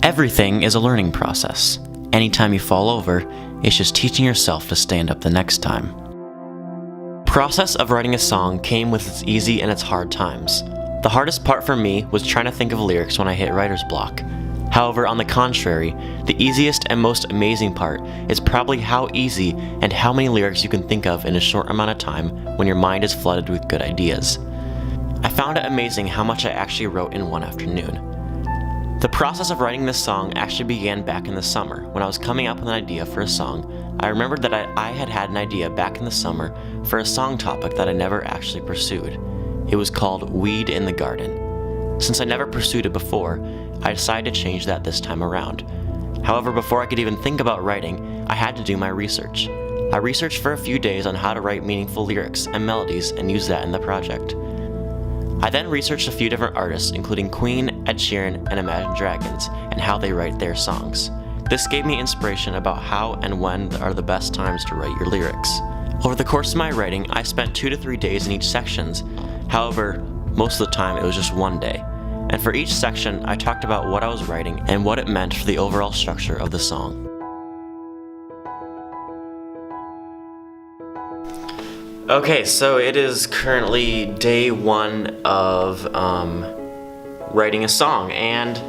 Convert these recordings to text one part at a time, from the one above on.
Everything is a learning process. Anytime you fall over, it's just teaching yourself to stand up the next time. The process of writing a song came with its easy and its hard times. The hardest part for me was trying to think of lyrics when I hit writer's block. However, on the contrary, the easiest and most amazing part is probably how easy and how many lyrics you can think of in a short amount of time when your mind is flooded with good ideas. I found it amazing how much I actually wrote in one afternoon. The process of writing this song actually began back in the summer. When I was coming up with an idea for a song, I remembered that I had an idea back in the summer for a song topic that I never actually pursued. It was called Weed in the Garden. Since I never pursued it before, I decided to change that this time around. However, before I could even think about writing, I had to do my research. I researched for a few days on how to write meaningful lyrics and melodies and use that in the project. I then researched a few different artists, including Queen, Ed Sheeran, and Imagine Dragons, and how they write their songs. This gave me inspiration about how and when are the best times to write your lyrics. Over the course of my writing, I spent 2 to 3 days in each sections. However, most of the time it was just one day. And for each section, I talked about what I was writing and what it meant for the overall structure of the song. Okay, so it is currently day 1 of writing a song, and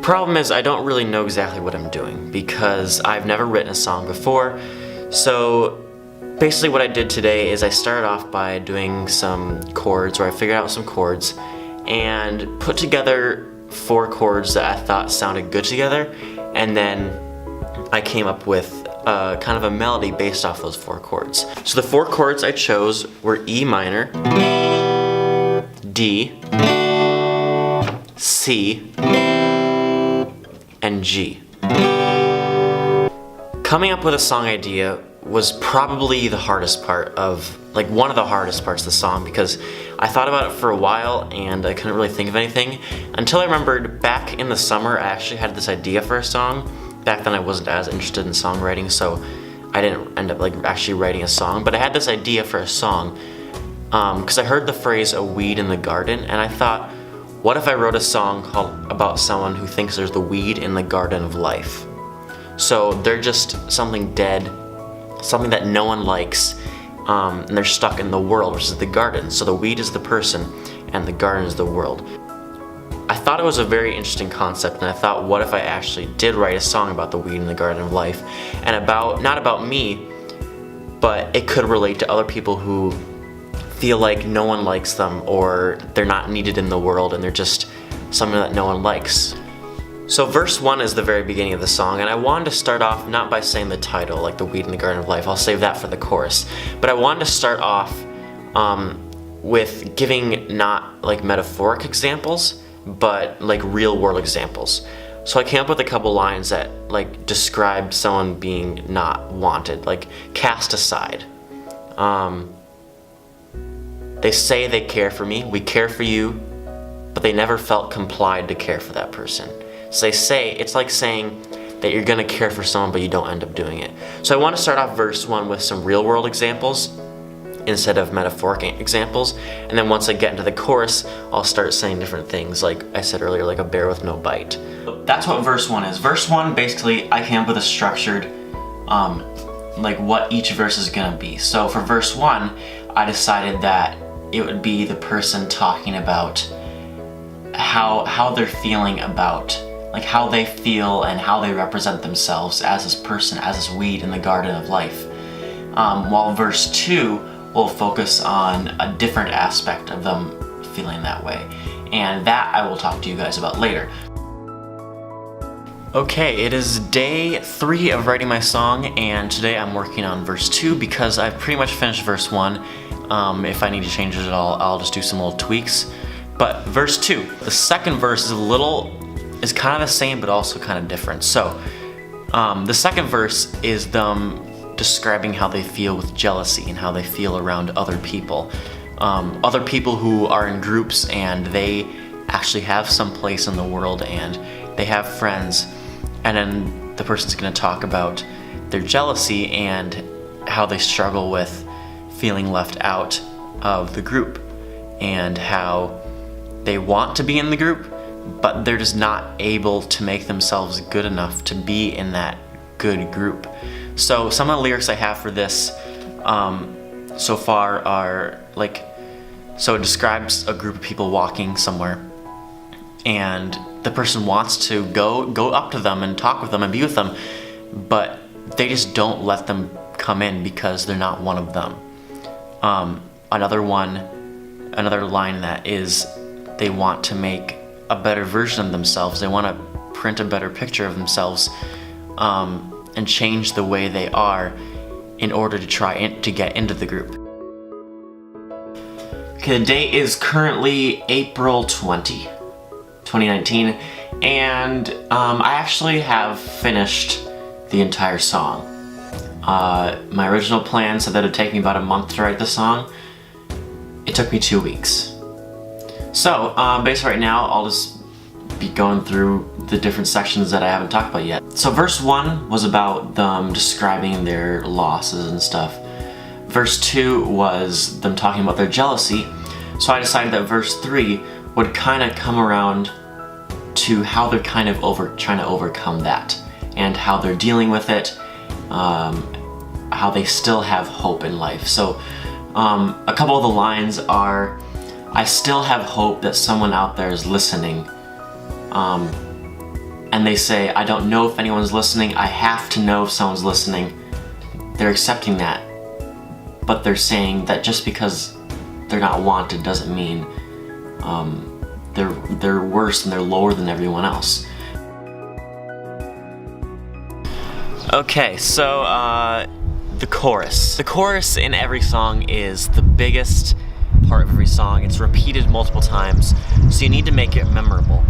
problem is I don't really know exactly what I'm doing because I've never written a song before. So basically what I did today is I started off by doing some chords, or I figured out some chords and put together 4 chords that I thought sounded good together, and then I came up with kind of a melody based off those 4 chords. So the 4 chords I chose were E minor, D, C, and G. Coming up with a song idea was probably the hardest part of, one of the hardest parts of the song, because I thought about it for a while and I couldn't really think of anything until I remembered back in the summer I actually had this idea for a song. Back then I wasn't as interested in songwriting, so I didn't end up actually writing a song, but I had this idea for a song because I heard the phrase "a weed in the garden," and I thought, what if I wrote a song about someone who thinks there's the weed in the garden of life? So they're just something dead, something that no one likes, and they're stuck in the world, which is the garden. So the weed is the person and the garden is the world. I thought it was a very interesting concept, and I thought, what if I actually did write a song about the weed in the garden of life, and not about me, but it could relate to other people who feel like no one likes them, or they're not needed in the world and they're just something that no one likes. So verse 1 is the very beginning of the song, and I wanted to start off not by saying the title, like the weed in the garden of life. I'll save that for the chorus. But I wanted to start off with giving not metaphoric examples, but real world examples. So I came up with a couple lines that described someone being not wanted, cast aside. They say they care for me, we care for you, but they never felt complied to care for that person. So it's like saying that you're gonna care for someone but you don't end up doing it. So I want to start off verse 1 with some real world examples instead of metaphoric examples, and then once I get into the chorus, I'll start saying different things, like I said earlier, like a bear with no bite. That's what verse 1 is. Verse 1, basically, I came up with a structured, what each verse is gonna be. So for verse 1, I decided that it would be the person talking about how they're feeling about, how they feel and how they represent themselves as this person, as this weed in the garden of life. While verse 2 will focus on a different aspect of them feeling that way. And that I will talk to you guys about later. Okay, it is day 3 of writing my song, and today I'm working on verse 2 because I've pretty much finished verse 1. If I need to change it at all, I'll just do some little tweaks. But verse 2, the second verse is kind of the same but also kind of different. So the second verse is them describing how they feel with jealousy and how they feel around other people who are in groups and they actually have some place in the world and they have friends, and then the person's going to talk about their jealousy and how they struggle with feeling left out of the group and how they want to be in the group but they're just not able to make themselves good enough to be in that good group. So some of the lyrics I have for this so far are like, so it describes a group of people walking somewhere, and the person wants to go up to them and talk with them and be with them, but they just don't let them come in because they're not one of them. Another line that is, they want to make a better version of themselves. They want to print a better picture of themselves and change the way they are in order to try to get into the group. Okay, the date is currently April 20, 2019, and I actually have finished the entire song. My original plan said that it would take me about a month to write the song. It took me 2 weeks. So, basically right now, I'll just be going through the different sections that I haven't talked about yet. So verse 1 was about them describing their losses and stuff. Verse 2 was them talking about their jealousy. So I decided that verse 3 would kind of come around to how they're kind of trying to overcome that, and how they're dealing with it, how they still have hope in life. So a couple of the lines are, I still have hope that someone out there is listening. And they say, I don't know if anyone's listening, I have to know if someone's listening. They're accepting that, but they're saying that just because they're not wanted doesn't mean they're worse and they're lower than everyone else. Okay, so the chorus. The chorus in every song is the biggest part of every song. It's repeated multiple times, so you need to make it memorable.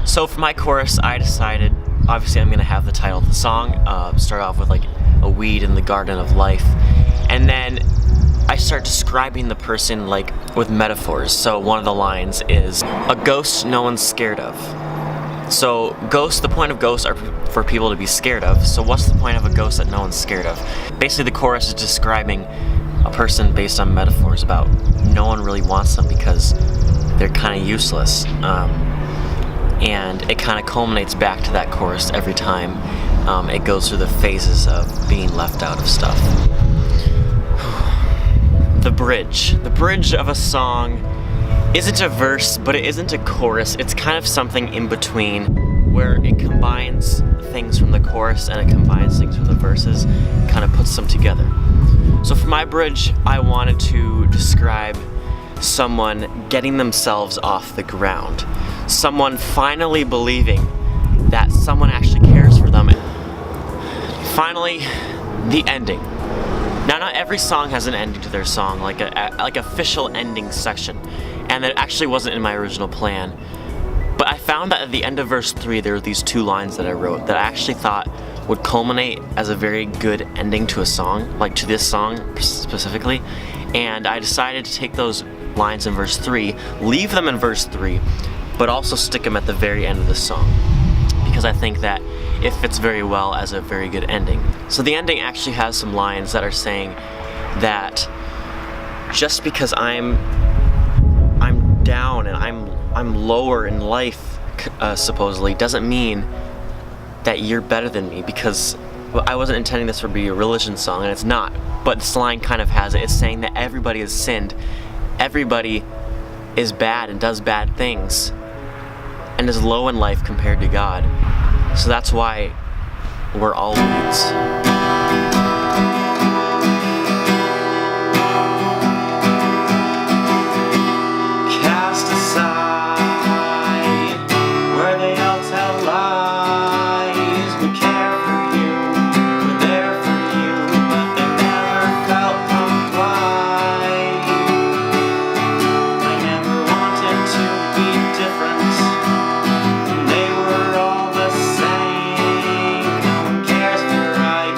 So for my chorus, I decided, obviously I'm going to have the title of the song, start off with like a weed in the garden of life, and then I start describing the person like with metaphors. So one of the lines is, a ghost no one's scared of. So ghosts, the point of ghosts are for people to be scared of. So what's the point of a ghost that no one's scared of? Basically the chorus is describing a person based on metaphors about no one really wants them because they're kind of useless. And it kind of culminates back to that chorus every time. It goes through the phases of being left out of stuff. The bridge. The bridge of a song isn't a verse, but it isn't a chorus. It's kind of something in between, where it combines things from the chorus and it combines things from the verses, kind of puts them together. So for my bridge, I wanted to describe someone getting themselves off the ground. Someone finally believing that someone actually cares for them. Finally, the ending. Now, not every song has an ending to their song, like official ending section, and that actually wasn't in my original plan. But I found that at the end of verse 3, there were these 2 lines that I wrote that I actually thought would culminate as a very good ending to a song, like to this song specifically. And I decided to take those lines in verse 3, leave them in verse 3, but also stick them at the very end of the song, because I think that it fits very well as a very good ending. So the ending actually has some lines that are saying that just because I'm down and I'm lower in life, supposedly, doesn't mean that you're better than me, because I wasn't intending this to be a religion song, and it's not, but this line kind of has it. It's saying that everybody has sinned, everybody is bad and does bad things, and is low in life compared to God. So that's why we're all weeds. Cast aside where they all tell lies. We care for you, we're there for you, but they never felt complied. I never wanted to be different, and they were all the same. No one cares for right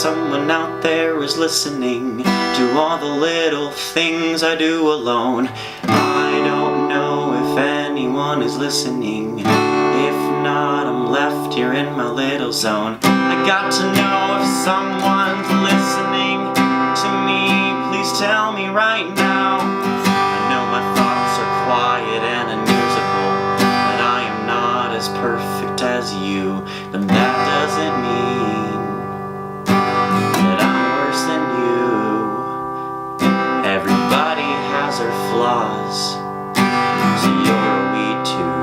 someone out there is listening to all the little things I do alone. I don't know if anyone is listening. If not, I'm left here in my little zone. I got to know if someone's listening to me. Please tell me right now. I know my thoughts are quiet and unusable, that I am not as perfect as you, but that doesn't mean that I'm worse than you. Everybody has their flaws, so you're a weed too.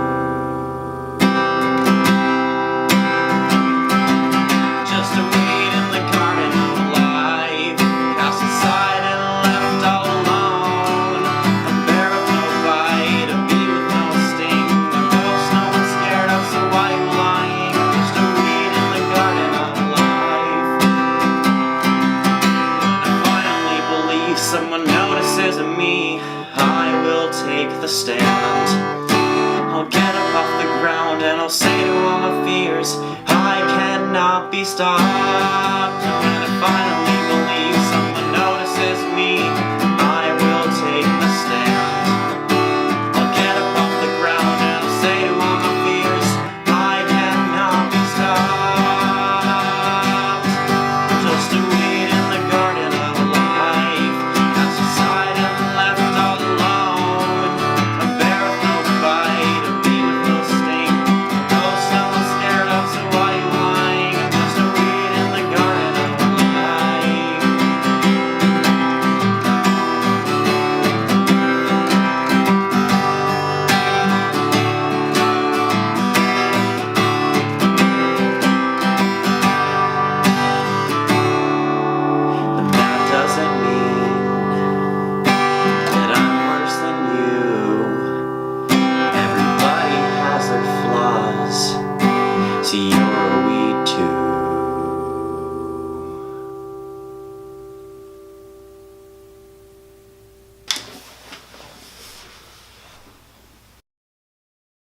Just a weed in the garden of life, cast aside and left all alone. A bear with no bite, a bee with no sting, a ghost no one's scared of, so why you lying? Just a weed in the garden of life. When I finally believe someone notices me, I will take the stand. I'll get up off the ground and I'll say to all my fears, I cannot be stopped.